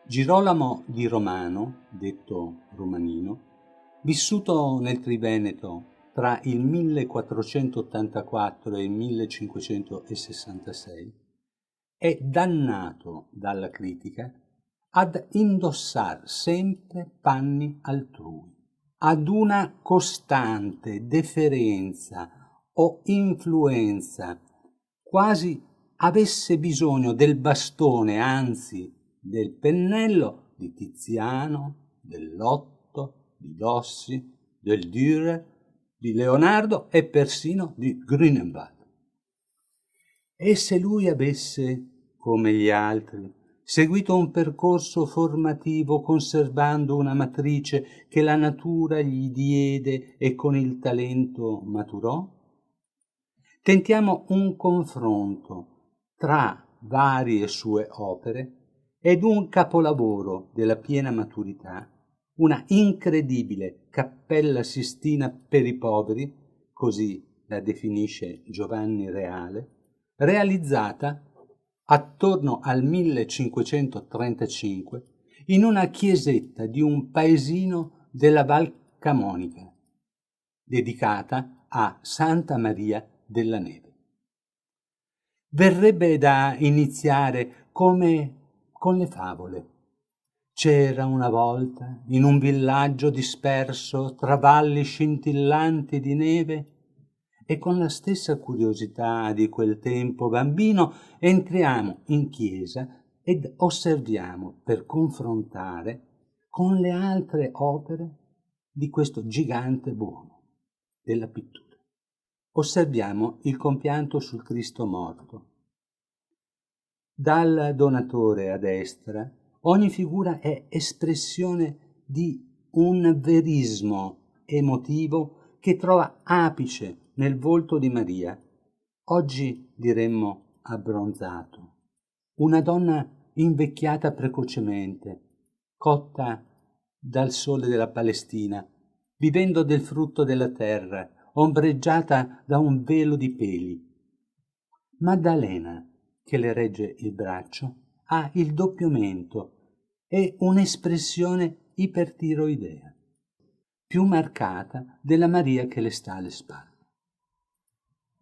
Girolamo di Romano, detto Romanino, vissuto nel Triveneto tra il 1484 e il 1566, è dannato dalla critica ad indossar sempre panni altrui, ad una costante deferenza o influenza, quasi avesse bisogno del bastone, anzi del pennello di Tiziano, del Lotto, di Dossi, del Dürer, di Leonardo e persino di Grünewald. E se lui avesse, come gli altri, seguito un percorso formativo conservando una matrice che la natura gli diede e con il talento maturò? Tentiamo un confronto tra varie sue opere ed un capolavoro della piena maturità, una incredibile Cappella Sistina per i poveri, così la definisce Giovanni Reale, realizzata attorno al 1535 in una chiesetta di un paesino della Val Camonica, dedicata a Santa Maria della Neve. Verrebbe da iniziare come con le favole. C'era una volta, in un villaggio disperso tra valli scintillanti di neve, e con la stessa curiosità di quel tempo bambino entriamo in chiesa ed osserviamo per confrontare con le altre opere di questo gigante buono della pittura. Osserviamo il compianto sul Cristo morto. Dal donatore a destra, ogni figura è espressione di un verismo emotivo che trova apice nel volto di Maria, oggi diremmo abbronzato. Una donna invecchiata precocemente, cotta dal sole della Palestina, vivendo del frutto della terra, ombreggiata da un velo di peli. Maddalena, che le regge il braccio, ha il doppio mento e un'espressione ipertiroidea, più marcata della Maria che le sta alle spalle.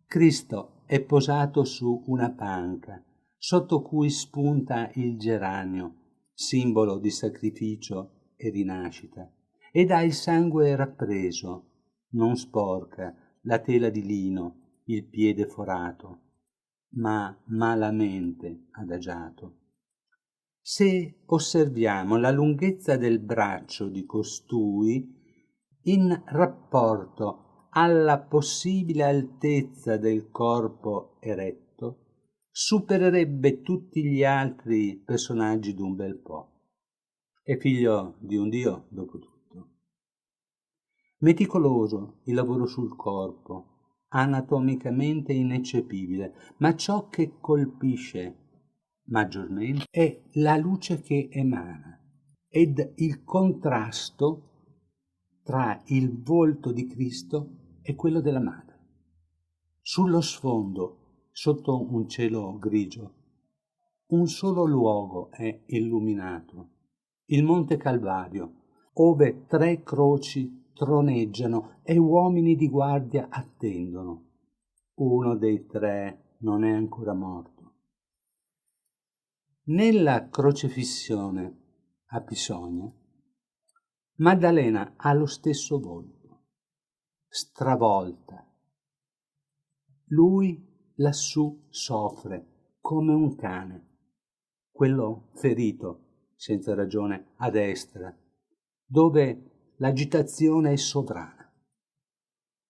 Cristo è posato su una panca, sotto cui spunta il geranio, simbolo di sacrificio e rinascita, ed ha il sangue rappreso, non sporca, la tela di lino, il piede forato, ma malamente adagiato. Se osserviamo la lunghezza del braccio di costui in rapporto alla possibile altezza del corpo eretto, supererebbe tutti gli altri personaggi d'un bel po'. È figlio di un dio, dopo tutto. Meticoloso il lavoro sul corpo, anatomicamente ineccepibile, ma ciò che colpisce maggiormente è la luce che emana ed il contrasto tra il volto di Cristo e quello della Madre. Sullo sfondo, sotto un cielo grigio, un solo luogo è illuminato, il Monte Calvario, ove 3 croci troneggiano e uomini di guardia attendono. Uno dei 3 non è ancora morto. Nella crocefissione a Pisonia, Maddalena ha lo stesso volto, stravolta. Lui lassù soffre come un cane, quello ferito, senza ragione, a destra, dove l'agitazione è sovrana.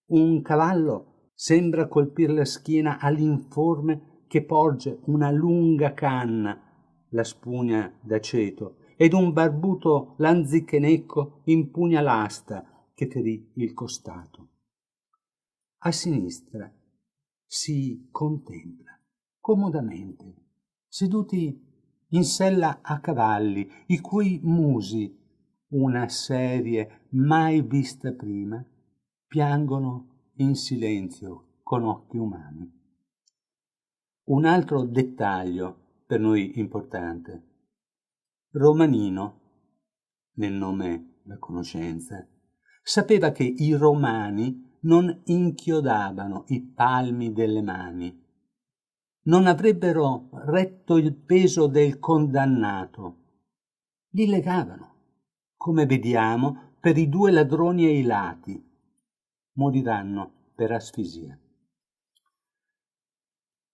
Un cavallo sembra colpire la schiena all'informe che porge una lunga canna, la spugna d'aceto, ed un barbuto lanzichenecco impugna l'asta che ferì il costato. A sinistra si contempla comodamente, seduti in sella a cavalli, i cui musi, una serie mai vista prima, piangono in silenzio con occhi umani. Un altro dettaglio per noi importante. Romanino, nel nome la conoscenza, sapeva che i romani non inchiodavano i palmi delle mani, non avrebbero retto il peso del condannato, li legavano, come vediamo per i 2 ladroni ai lati, moriranno per asfisia.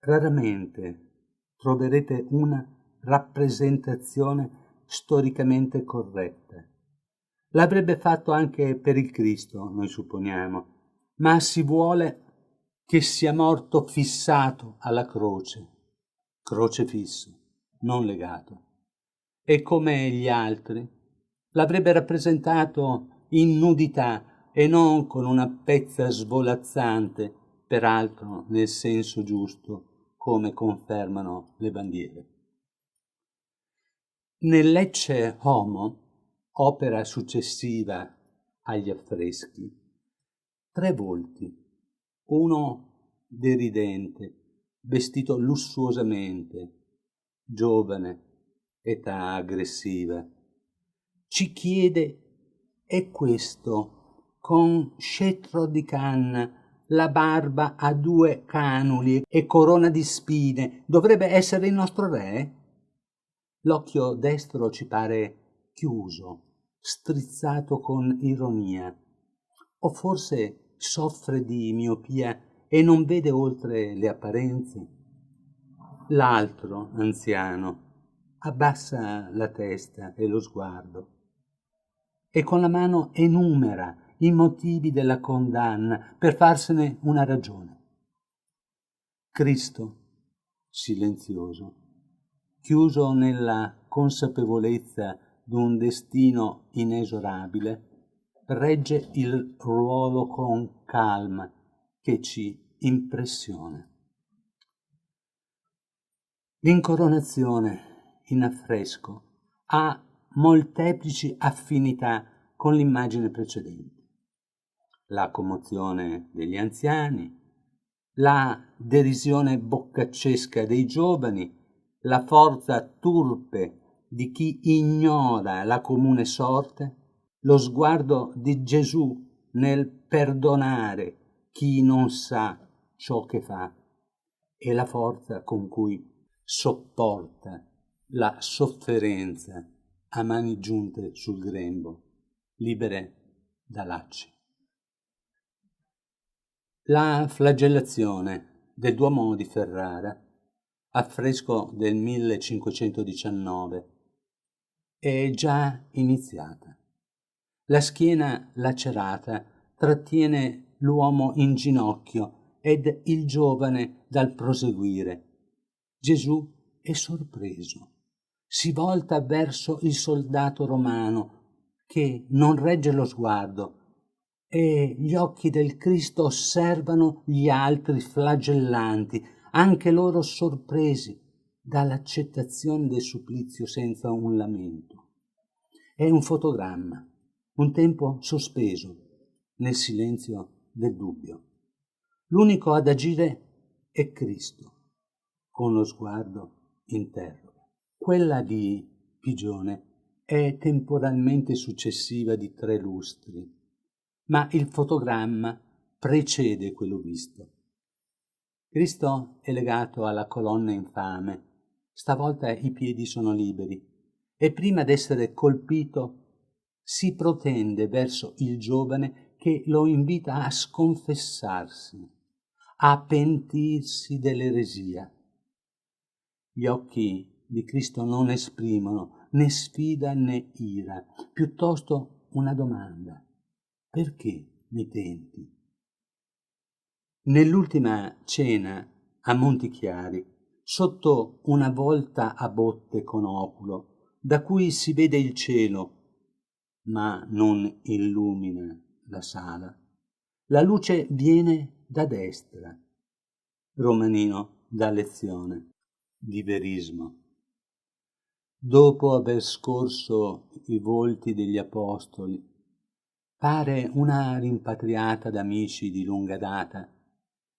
Raramente troverete una rappresentazione storicamente corretta. L'avrebbe fatto anche per il Cristo, noi supponiamo, ma si vuole che sia morto fissato alla croce, crocefisso, non legato. E come gli altri, l'avrebbe rappresentato in nudità e non con una pezza svolazzante, peraltro nel senso giusto, come confermano le bandiere. Nell'Ecce Homo, opera successiva agli affreschi, 3 volti, uno deridente, vestito lussuosamente, giovane, età aggressiva, ci chiede: è questo, con scettro di canna, la barba a 2 canuli e corona di spine, dovrebbe essere il nostro re? L'occhio destro ci pare chiuso, strizzato con ironia, o forse soffre di miopia e non vede oltre le apparenze. L'altro, anziano, abbassa la testa e lo sguardo e con la mano enumera i motivi della condanna per farsene una ragione. Cristo, silenzioso, chiuso nella consapevolezza d'un destino inesorabile, regge il ruolo con calma che ci impressiona. L'incoronazione in affresco ha molteplici affinità con l'immagine precedente. La commozione degli anziani, la derisione boccaccesca dei giovani, la forza turpe di chi ignora la comune sorte, lo sguardo di Gesù nel perdonare chi non sa ciò che fa e la forza con cui sopporta la sofferenza a mani giunte sul grembo, libere da lacci. La flagellazione del Duomo di Ferrara, affresco del 1519, è già iniziata. La schiena lacerata trattiene l'uomo in ginocchio ed il giovane dal proseguire. Gesù è sorpreso, si volta verso il soldato romano che non regge lo sguardo e gli occhi del Cristo osservano gli altri flagellanti, anche loro sorpresi dall'accettazione del supplizio senza un lamento. È un fotogramma, un tempo sospeso nel silenzio del dubbio. L'unico ad agire è Cristo, con lo sguardo interroga. Quella di Pigione è temporalmente successiva di 3 lustri, ma il fotogramma precede quello visto. Cristo è legato alla colonna infame, stavolta i piedi sono liberi, e prima d'essere colpito si protende verso il giovane che lo invita a sconfessarsi, a pentirsi dell'eresia. Gli occhi di Cristo non esprimono né sfida né ira, piuttosto una domanda: perché mi tenti? Nell'ultima cena a Montichiari, sotto una volta a botte con oculo, da cui si vede il cielo, ma non illumina la sala, la luce viene da destra. Romanino dà lezione di verismo. Dopo aver scorso i volti degli apostoli, pare una rimpatriata d'amici di lunga data,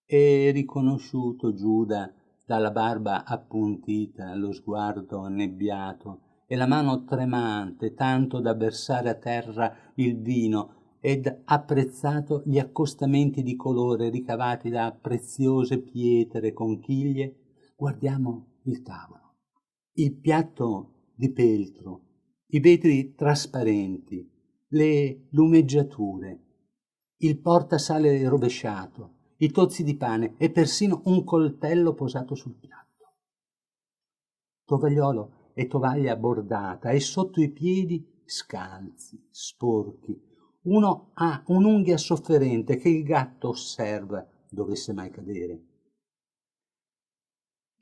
e riconosciuto Giuda dalla barba appuntita, lo sguardo annebbiato e la mano tremante tanto da versare a terra il vino ed apprezzato gli accostamenti di colore ricavati da preziose pietre e conchiglie, guardiamo il tavolo, il piatto di peltro, i vetri trasparenti, le lumeggiature, il portasale rovesciato, i tozzi di pane e persino un coltello posato sul piatto. Tovagliolo e tovaglia bordata e sotto i piedi scalzi, sporchi. Uno ha un'unghia sofferente che il gatto osserva dovesse mai cadere.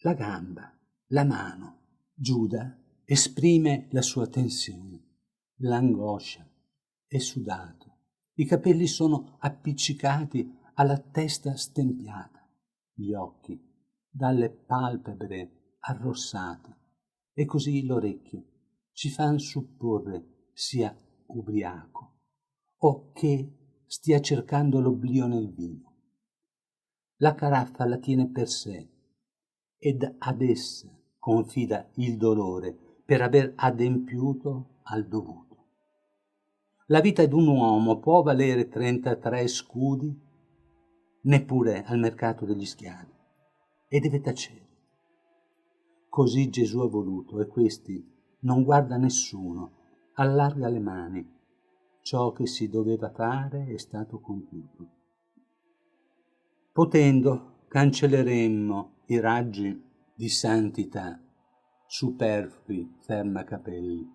La gamba, la mano, Giuda esprime la sua tensione, l'angoscia, è sudato. I capelli sono appiccicati alla testa stempiata, gli occhi dalle palpebre arrossate e così l'orecchio ci fan supporre sia ubriaco o che stia cercando l'oblio nel vino. La caraffa la tiene per sé ed ad essa confida il dolore per aver adempiuto al dovuto. La vita d'un uomo può valere 33 scudi, neppure al mercato degli schiavi, e deve tacere. Così Gesù ha voluto, e questi non guarda nessuno, allarga le mani. Ciò che si doveva fare è stato compiuto. Potendo, cancelleremmo i raggi di santità, superflui fermacapelli.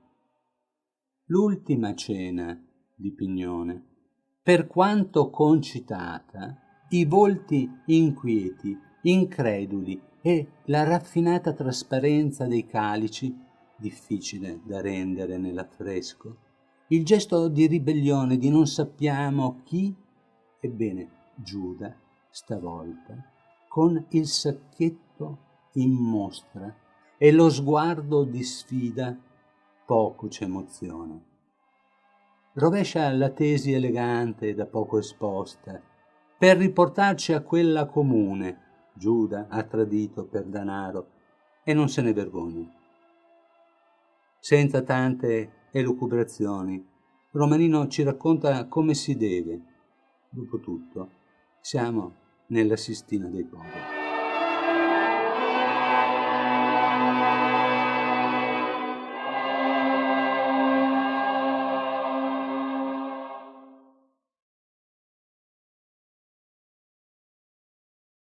L'ultima cena di Pignone, per quanto concitata, i volti inquieti, increduli e la raffinata trasparenza dei calici, difficile da rendere nell'affresco, il gesto di ribellione di non sappiamo chi, ebbene Giuda, stavolta, con il sacchetto in mostra e lo sguardo di sfida, poco c'è emozione. Rovescia la tesi elegante da poco esposta per riportarci a quella comune. Giuda ha tradito per danaro e non se ne vergogna. Senza tante elucubrazioni, Romanino ci racconta come si deve. Dopotutto, siamo nella Sistina dei Poveri.